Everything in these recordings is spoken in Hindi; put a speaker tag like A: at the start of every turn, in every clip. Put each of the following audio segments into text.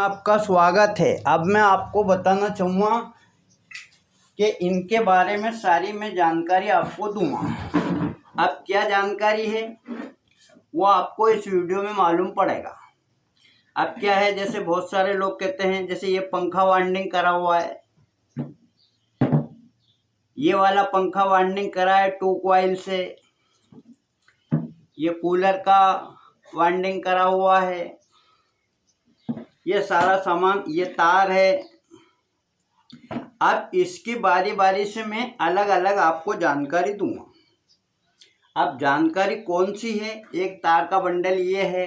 A: आपका स्वागत है। अब मैं आपको बताना चाहूँगा कि इनके बारे में सारी मैं जानकारी आपको दूंगा। अब क्या जानकारी है वो आपको इस वीडियो में मालूम पड़ेगा। अब क्या है, जैसे बहुत सारे लोग कहते हैं, जैसे ये पंखा वाइंडिंग करा हुआ है, ये वाला पंखा वाइंडिंग करा है 2 कॉइल से। ये कूलर का वाइंडिंग करा हुआ है। ये सारा सामान, ये तार है। अब इसकी बारी बारी से मैं अलग अलग आपको जानकारी दूंगा। अब जानकारी कौन सी है, एक तार का बंडल ये है।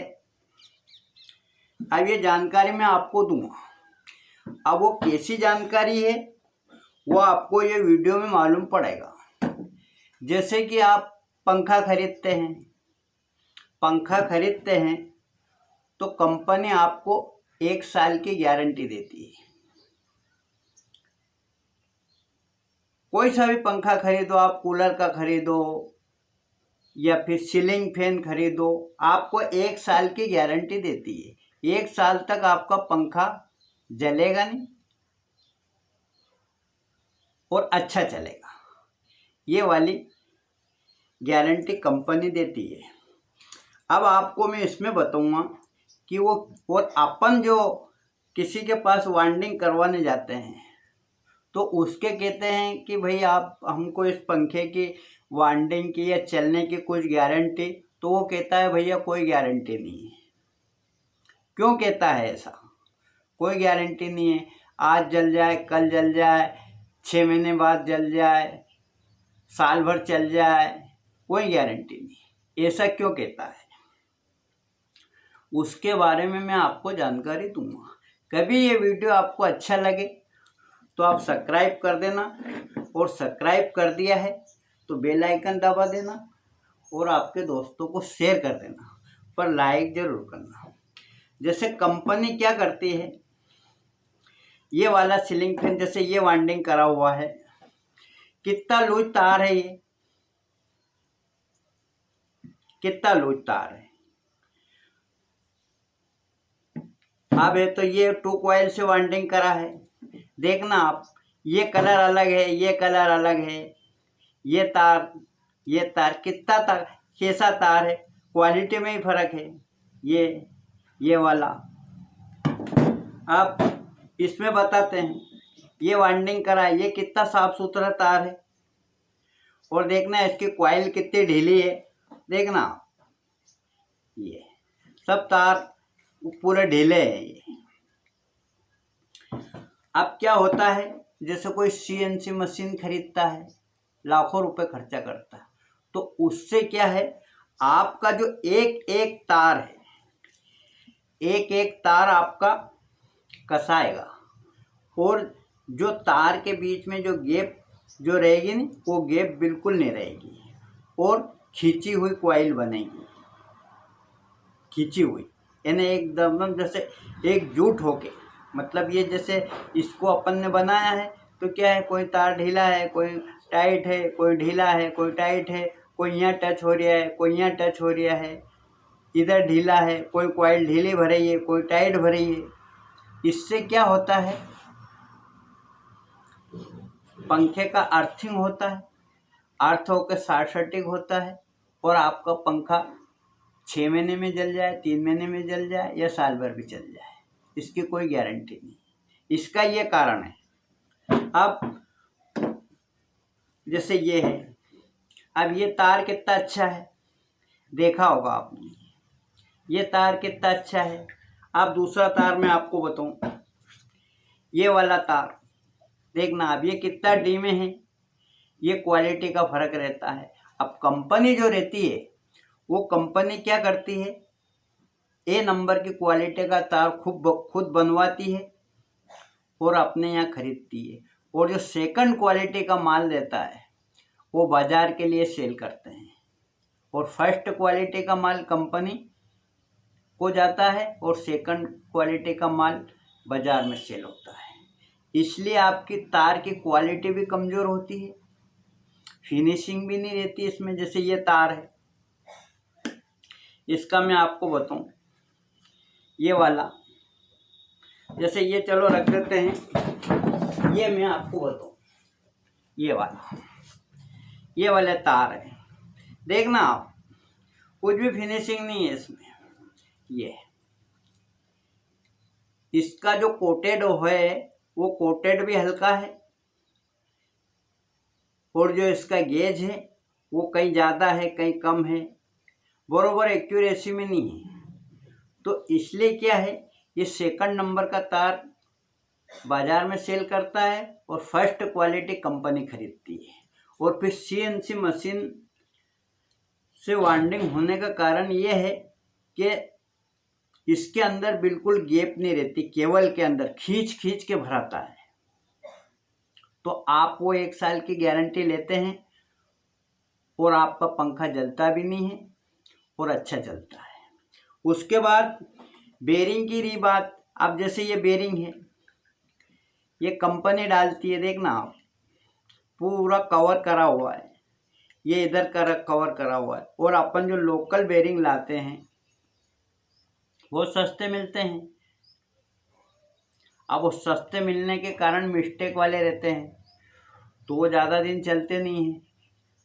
A: अब ये जानकारी मैं आपको दूंगा। अब वो कैसी जानकारी है वो आपको ये वीडियो में मालूम पड़ेगा। जैसे कि आप पंखा खरीदते हैं तो कंपनी आपको 1 साल की गारंटी देती है। कोई सा भी पंखा खरीदो आप, कूलर का खरीदो या फिर सीलिंग फैन खरीदो, आपको 1 साल की गारंटी देती है। 1 साल तक आपका पंखा जलेगा नहीं और अच्छा चलेगा। ये वाली गारंटी कंपनी देती है। अब आपको मैं इसमें बताऊंगा कि वो, और अपन जो किसी के पास वाइंडिंग करवाने जाते हैं तो उसके कहते हैं कि भाई आप हमको इस पंखे की वाइंडिंग की या चलने की कुछ गारंटी, तो वो कहता है भैया कोई गारंटी नहीं है। क्यों कहता है ऐसा? कोई गारंटी नहीं है। आज जल जाए, कल जल जाए, 6 महीने बाद जल जाए, साल भर चल जाए, कोई गारंटी नहीं। ऐसा क्यों कहता है? उसके बारे में मैं आपको जानकारी दूंगा। कभी ये वीडियो आपको अच्छा लगे तो आप सब्सक्राइब कर देना, और सब्सक्राइब कर दिया है तो बेल आइकन दबा देना और आपके दोस्तों को शेयर कर देना, पर लाइक जरूर करना। जैसे कंपनी क्या करती है, ये वाला सीलिंग फैन, जैसे ये वाइंडिंग करा हुआ है, कितना लूज तार है, ये कितना लूज तार है। अब है तो ये 2 कॉइल से वाइंडिंग करा है। देखना आप, ये कलर अलग है, ये कलर अलग है, ये तार कितना तार, कैसा तार है, क्वालिटी में ही फर्क है। ये वाला आप इसमें बताते हैं, ये वाइंडिंग करा है, ये कितना साफ सुथरा तार है। और देखना इसकी कॉइल कितनी ढीली है। देखना ये सब तार पूरे ढीले हैं ये। अब क्या होता है, जैसे कोई CNC मशीन खरीदता है, लाखों रुपए खर्चा करता है, तो उससे क्या है, आपका जो एक एक तार है, एक एक तार आपका कसाएगा, और जो तार के बीच में जो गैप जो रहेगी ना, वो गैप बिल्कुल नहीं रहेगी, और खींची हुई कॉइल बनेगी। खींची हुई यानी एकदम जैसे एकजुट होके, मतलब ये जैसे इसको अपन ने बनाया है तो क्या है, कोई तार ढीला है, कोई टाइट है, कोई ढीला है, कोई टाइट है, कोई यहाँ टच हो रहा है, कोई यहाँ टच हो रहा है, इधर ढीला है, कोई कॉइल ढीली भरी है, कोई टाइट भरी है। इससे क्या होता है, पंखे का अर्थिंग होता है, अर्थ होकर शॉर्ट सर्किट होता है, और आपका पंखा 6 महीने में जल जाए, 3 महीने में जल जाए, या साल भर भी चल जाए, इसकी कोई गारंटी नहीं। इसका ये कारण है। अब जैसे ये है, अब ये तार कितना अच्छा है, देखा होगा आपने, ये तार कितना अच्छा है। अब दूसरा तार मैं आपको बताऊं, ये वाला तार देखना, अब ये कितना डी में है, ये क्वालिटी का फर्क रहता है। अब कंपनी जो रहती है, वो कंपनी क्या करती है, A नंबर की क्वालिटी का तार खुद बनवाती है और अपने यहाँ खरीदती है, और जो सेकंड क्वालिटी का माल देता है वो बाजार के लिए सेल करते हैं, और फर्स्ट क्वालिटी का माल कंपनी को जाता है और सेकंड क्वालिटी का माल बाजार में सेल होता है। इसलिए आपकी तार की क्वालिटी भी कमज़ोर होती है, फिनिशिंग भी नहीं रहती इसमें। जैसे ये तार है, इसका मैं आपको बताऊं, ये वाला जैसे ये चलो रख देते हैं, ये मैं आपको बताऊँ, ये वाले तार है, देखना आप, कुछ भी फिनिशिंग नहीं है इसमें। ये इसका जो कोटेड है वो कोटेड भी हल्का है, और जो इसका गेज है वो कहीं ज़्यादा है कहीं कम है, बरोबर एक्यूरेसी में नहीं है। तो इसलिए क्या है, ये सेकंड नंबर का तार बाज़ार में सेल करता है और फर्स्ट क्वालिटी कंपनी खरीदती है। और फिर CNC मशीन से वाइंडिंग होने का कारण ये है कि इसके अंदर बिल्कुल गैप नहीं रहती, केबल के अंदर खींच खींच के भराता है। तो आप वो 1 साल की गारंटी लेते हैं और आपका पंखा जलता भी नहीं है और अच्छा चलता है। उसके बाद बेरिंग की रही बात, अब जैसे ये बेरिंग है, ये कंपनी डालती है, देखना आप, पूरा कवर करा हुआ है, ये इधर कवर करा हुआ है। और अपन जो लोकल बेरिंग लाते हैं वो सस्ते मिलते हैं। अब वो सस्ते मिलने के कारण मिस्टेक वाले रहते हैं, तो वो ज़्यादा दिन चलते नहीं हैं,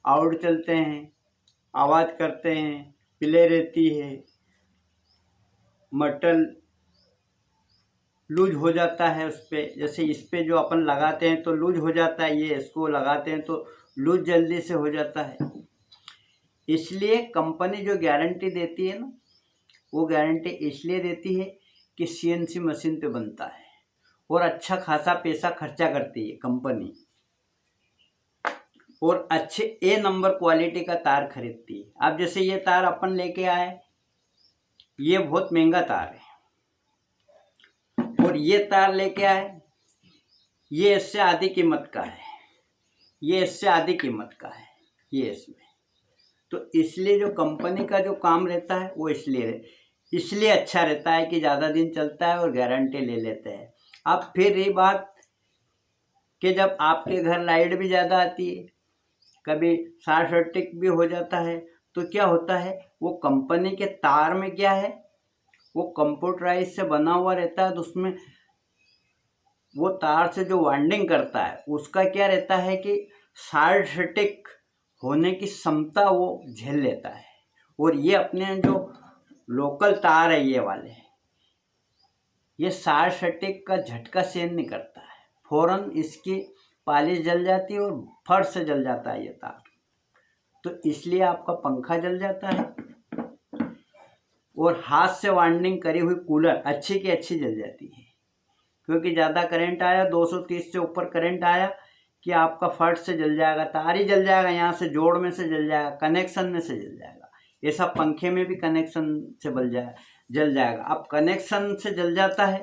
A: आउट चलते हैं, आवाज़ करते हैं, पिले रहती है, मटल लूज हो जाता है उस पर। जैसे इस पे जो अपन लगाते हैं तो लूज हो जाता है, ये इसको लगाते हैं तो लूज जल्दी से हो जाता है। इसलिए कंपनी जो गारंटी देती है ना, वो गारंटी इसलिए देती है कि CNC मशीन पे बनता है और अच्छा खासा पैसा खर्चा करती है कंपनी, और अच्छे A नंबर क्वालिटी का तार खरीदती है। अब जैसे ये तार अपन लेके आए, ये बहुत महंगा तार है, और ये तार लेके आए, ये इससे आधी कीमत का है, ये इससे आधी कीमत का है, ये इसमें। तो इसलिए जो कंपनी का जो काम रहता है वो इसलिए अच्छा रहता है कि ज़्यादा दिन चलता है और गारंटी ले लेते हैं। अब फिर ये बात कि जब आपके घर लाइट भी ज़्यादा आती है, कभी शॉर्ट सर्किट भी हो जाता है, तो क्या होता है, वो कंपनी के तार में क्या है, वो कंप्यूटराइज से बना हुआ रहता है। तो उसमें वो तार से जो वाइंडिंग करता है उसका क्या रहता है कि शॉर्ट सर्किट होने की क्षमता वो झेल लेता है। और ये अपने जो लोकल तार है, ये वाले, ये शॉर्ट सर्किट का झटका सहन नहीं करता है, फौरन इसकी पालिश जल जाती है और फट से जल जाता है ये तार। तो इसलिए आपका पंखा जल जाता है, और हाथ से वाइंडिंग करी हुई कूलर अच्छी की अच्छी जल जाती है, क्योंकि ज़्यादा करंट आया, 230 से ऊपर करंट आया कि आपका फट से जल जाएगा, तार ही जल जाएगा, यहाँ से जोड़ में से जल जाएगा, कनेक्शन में से जल जाएगा। ऐसा पंखे में भी कनेक्शन से जल जाएगा। अब कनेक्शन से जल जाता है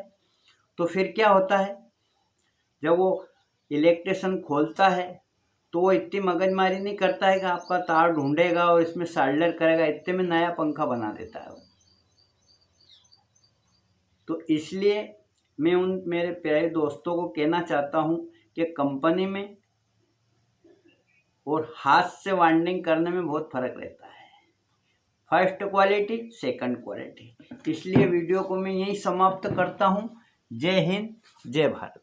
A: तो फिर क्या होता है, जब वो इलेक्ट्रिशियन खोलता है तो वो इतनी मगजमारी नहीं करता है कि आपका तार ढूंढेगा और इसमें सोल्डर करेगा, इतने में नया पंखा बना देता है वो। तो इसलिए मैं उन मेरे प्यारे दोस्तों को कहना चाहता हूँ कि कंपनी में और हाथ से वाइंडिंग करने में बहुत फ़र्क रहता है, फर्स्ट क्वालिटी सेकंड क्वालिटी। इसलिए वीडियो को मैं यहीं समाप्त करता हूँ। जय हिंद, जय भारत।